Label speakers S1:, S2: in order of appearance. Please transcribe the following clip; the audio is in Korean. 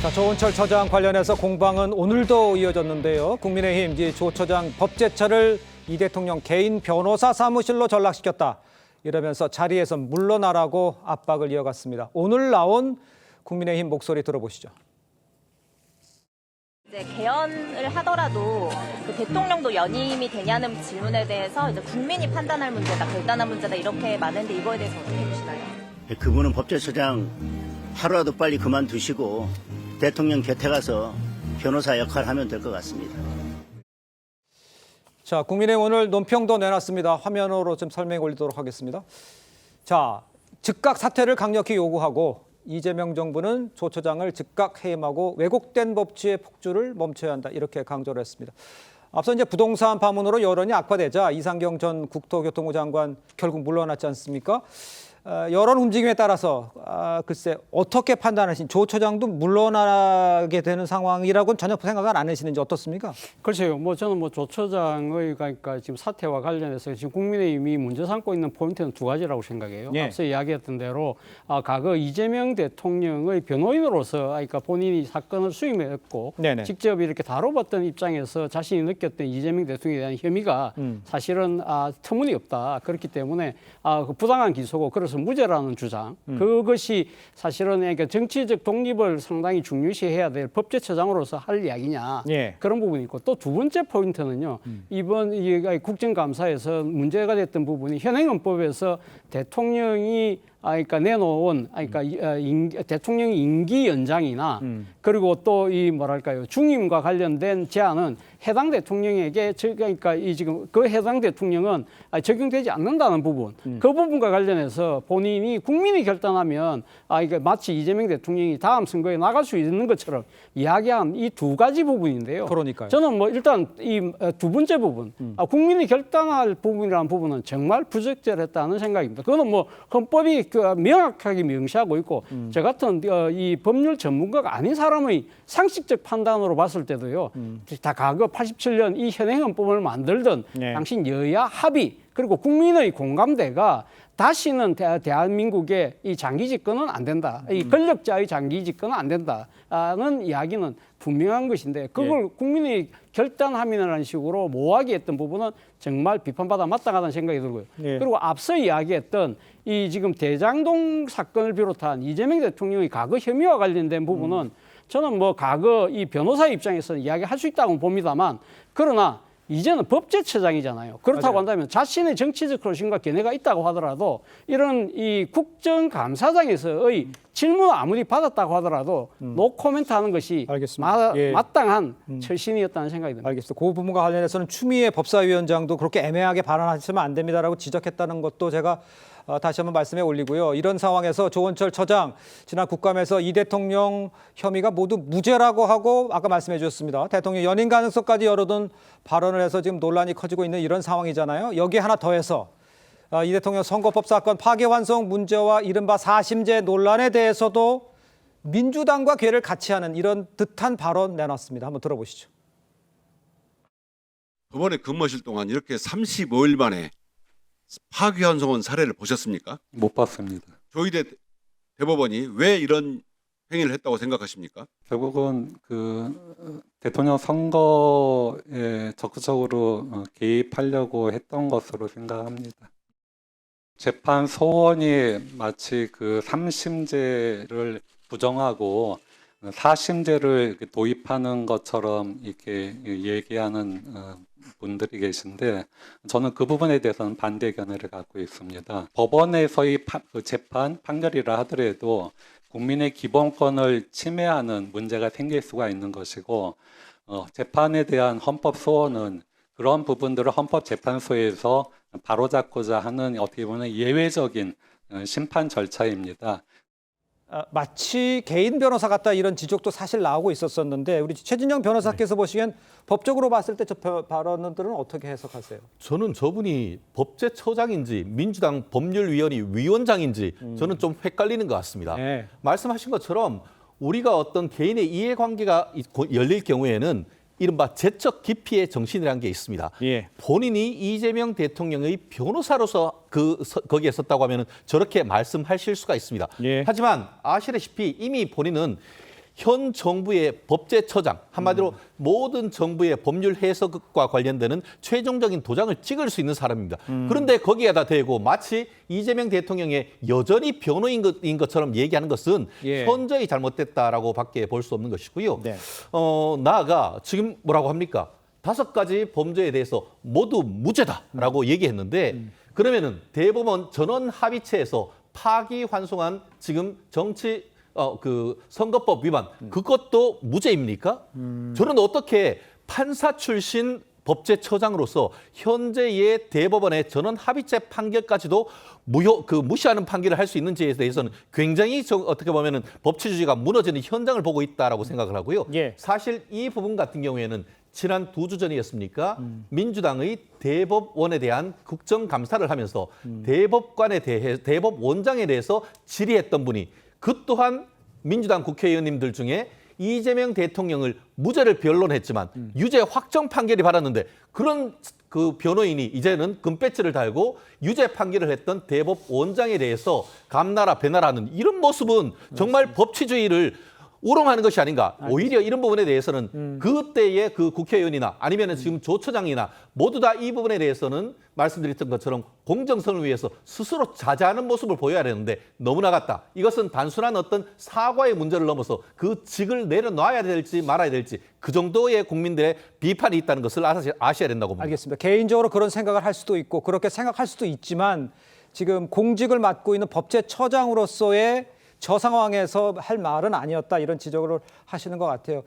S1: 자, 조은철 처장 관련해서 공방은 오늘도 이어졌는데요. 국민의힘 조 처장 법제처를 이 대통령 개인 변호사 사무실로 전락시켰다. 이러면서 자리에서 물러나라고 압박을 이어갔습니다. 오늘 나온 국민의힘 목소리 들어보시죠.
S2: 이제 개헌을 하더라도 그 대통령도 연임이 되냐는 질문에 대해서 이제 국민이 판단할 문제다, 결단할 문제다 이렇게 많은데 이거에 대해서 어떻게 보시나요?
S3: 그분은 법제처장 하루라도 빨리 그만두시고 대통령 곁에 가서 변호사 역할을 하면 될 것 같습니다.
S1: 자, 국민의힘 오늘 논평도 내놨습니다. 화면으로 좀 설명해 올리도록 하겠습니다. 자, 즉각 사퇴를 강력히 요구하고 이재명 정부는 조 처장을 즉각 해임하고 왜곡된 법치의 폭주를 멈춰야 한다. 이렇게 강조를 했습니다. 앞서 이제 부동산 파문으로 여론이 악화되자 이상경 전 국토교통부 장관 결국 물러났지 않습니까? 여론 움직임에 따라서 글쎄 어떻게 판단하시는지 조 처장도 물러나게 되는 상황이라고는 전혀 생각을 안 하시는지 어떻습니까?
S4: 글쎄요. 저는 조 처장의 그러니까 지금 사태와 관련해서 지금 국민의힘이 문제 삼고 있는 포인트는 두 가지라고 생각해요.
S1: 예.
S4: 앞서 이야기했던 대로 과거 이재명 대통령의 변호인으로서 그러니까 본인이 사건을 수임했고
S1: 네네.
S4: 직접 이렇게 다뤄봤던 입장에서 자신이 느꼈던 이재명 대통령에 대한 혐의가 사실은 터무니없다. 그렇기 때문에 그 부당한 기소고 그래서 무죄라는 주장. 그것이 사실은 그러니까 정치적 독립을 상당히 중요시해야 될 법제처장으로서 할 이야기냐.
S1: 예.
S4: 그런 부분이 있고 또 두 번째 포인트는요. 이번 국정감사에서 문제가 됐던 부분이 현행헌법에서 대통령이 그러니까 내놓은 그러니까 대통령 임기 연장이나 그리고 또 이 뭐랄까요 중임과 관련된 제안은 해당 대통령에게 그러니까 이 지금 그 해당 대통령은 적용되지 않는다는 부분 그 부분과 관련해서 본인이 국민이 결단하면 이게 마치 이재명 대통령이 다음 선거에 나갈 수 있는 것처럼 이야기한 이 두 가지 부분인데요.
S1: 그러니까요.
S4: 저는 일단 이 두 번째 부분 국민이 결단할 부분이라는 부분은 정말 부적절했다는 생각입니다. 그거는 헌법이 명확하게 명시하고 있고 저 같은 이 법률 전문가가 아닌 사람의 상식적 판단으로 봤을 때도요. 다 과거 87년 이 현행헌법을 만들던
S1: 네.
S4: 당시 여야 합의 그리고 국민의 공감대가 다시는 대한민국의 이 장기 집권은 안 된다. 이 권력자의 장기 집권은 안 된다는 이야기는 분명한 것인데 그걸 국민이 결단하면이라는 식으로 모호하게 했던 부분은 정말 비판받아 마땅하다는 생각이 들고요.
S1: 예.
S4: 그리고 앞서 이야기했던 이 지금 대장동 사건을 비롯한 이재명 대통령의 과거 혐의와 관련된 부분은 저는 과거 이 변호사 입장에서는 이야기할 수 있다고 봅니다만 그러나 이제는 법제처장이잖아요. 그렇다고
S1: 맞아요.
S4: 한다면 자신의 정치적 소신과 견해가 있다고 하더라도 이런 이 국정감사장에서의 질문을 아무리 받았다고 하더라도 노코멘트 하는 것이
S1: 알겠습니다. 예.
S4: 마땅한 처신이었다는 생각이 듭니다.
S1: 알겠습니다. 그 부분과 관련해서는 추미애 법사위원장도 그렇게 애매하게 발언하시면 안 됩니다라고 지적했다는 것도 제가 다시 한번 말씀해 올리고요. 이런 상황에서 조은철 처장 지난 국감에서 이 대통령 혐의가 모두 무죄라고 하고 아까 말씀해 주셨습니다. 대통령 연임 가능성까지 열어둔 발언을 해서 지금 논란이 커지고 있는 이런 상황이잖아요. 여기에 하나 더해서 이 대통령 선거법 사건 파기환송 문제와 이른바 사심제 논란에 대해서도 민주당과 궤를 같이 하는 이런 듯한 발언 내놨습니다. 한번 들어보시죠.
S5: 법원에 근무하실 동안 이렇게 35일 만에 파기환송한 사례를 보셨습니까?
S6: 못 봤습니다.
S5: 조희대 대법원이 왜 이런 행위를 했다고 생각하십니까?
S6: 결국은 대통령 선거에 적극적으로 개입하려고 했던 것으로 생각합니다. 재판 소원이 마치 3심제를 부정하고 4심제를 도입하는 것처럼 이렇게 얘기하는 분들이 계신데 저는 그 부분에 대해서는 반대 견해를 갖고 있습니다. 법원에서의 재판 판결이라 하더라도 국민의 기본권을 침해하는 문제가 생길 수가 있는 것이고 재판에 대한 헌법 소원은 그런 부분들을 헌법재판소에서 바로잡고자 하는 어떻게 보면 예외적인 심판 절차입니다.
S1: 마치 개인 변호사 같다 이런 지적도 사실 나오고 있었었는데 우리 최진영 변호사께서 보시기엔 법적으로 봤을 때 저 발언들은 어떻게 해석하세요?
S7: 저는 저분이 법제처장인지 민주당 법률위원회 위원장인지 저는 좀 헷갈리는 것 같습니다.
S1: 네.
S7: 말씀하신 것처럼 우리가 어떤 개인의 이해관계가 열릴 경우에는 이른바 제적 기피의 정신이라는 게 있습니다.
S1: 예.
S7: 본인이 이재명 대통령의 변호사로서 거기에 섰다고 하면 저렇게 말씀하실 수가 있습니다.
S1: 예.
S7: 하지만 아시다시피 이미 본인은 현 정부의 법제처장, 한마디로 모든 정부의 법률 해석과 관련되는 최종적인 도장을 찍을 수 있는 사람입니다. 그런데 거기에다 대고 마치 이재명 대통령의 여전히 변호인인 것처럼 얘기하는 것은
S1: 예.
S7: 현저히 잘못됐다라고 밖에 볼 수 없는 것이고요.
S1: 네.
S7: 나아가 지금 뭐라고 합니까? 5가지 범죄에 대해서 모두 무죄다라고 얘기했는데 그러면은 대법원 전원 합의체에서 파기환송한 지금 선거법 위반 그것도 무죄입니까? 저는 어떻게 판사 출신 법제처장으로서 현재의 대법원의 전원 합의체 판결까지도 무시하는 판결을 할 수 있는지에 대해서는 굉장히 어떻게 보면은 법치주의가 무너지는 현장을 보고 있다라고 생각을 하고요.
S1: 예.
S7: 사실 이 부분 같은 경우에는 지난 2주 전이었습니까? 민주당의 대법원에 대한 국정감사를 하면서 대법원장에 대해서 질의했던 분이 그 또한 민주당 국회의원님들 중에 이재명 대통령을 무죄를 변론했지만 유죄 확정 판결이 받았는데 그런 그 변호인이 이제는 금배지를 달고 유죄 판결을 했던 대법원장에 대해서 감나라 배나라는 이런 모습은 정말 법치주의를 우롱하는 것이 아닌가. 오히려 이런 부분에 대해서는 그때의 그 국회의원이나 아니면 지금 조 처장이나 모두 다 이 부분에 대해서는 말씀드렸던 것처럼 공정성을 위해서 스스로 자제하는 모습을 보여야 되는데 너무 나갔다. 이것은 단순한 어떤 사과의 문제를 넘어서 그 직을 내려놔야 될지 말아야 될지 그 정도의 국민들의 비판이 있다는 것을 아셔야 된다고 봅니다.
S1: 알겠습니다. 개인적으로 그런 생각을 할 수도 있고 그렇게 생각할 수도 있지만 지금 공직을 맡고 있는 법제처장으로서의 저 상황에서 할 말은 아니었다 이런 지적을 하시는 것 같아요.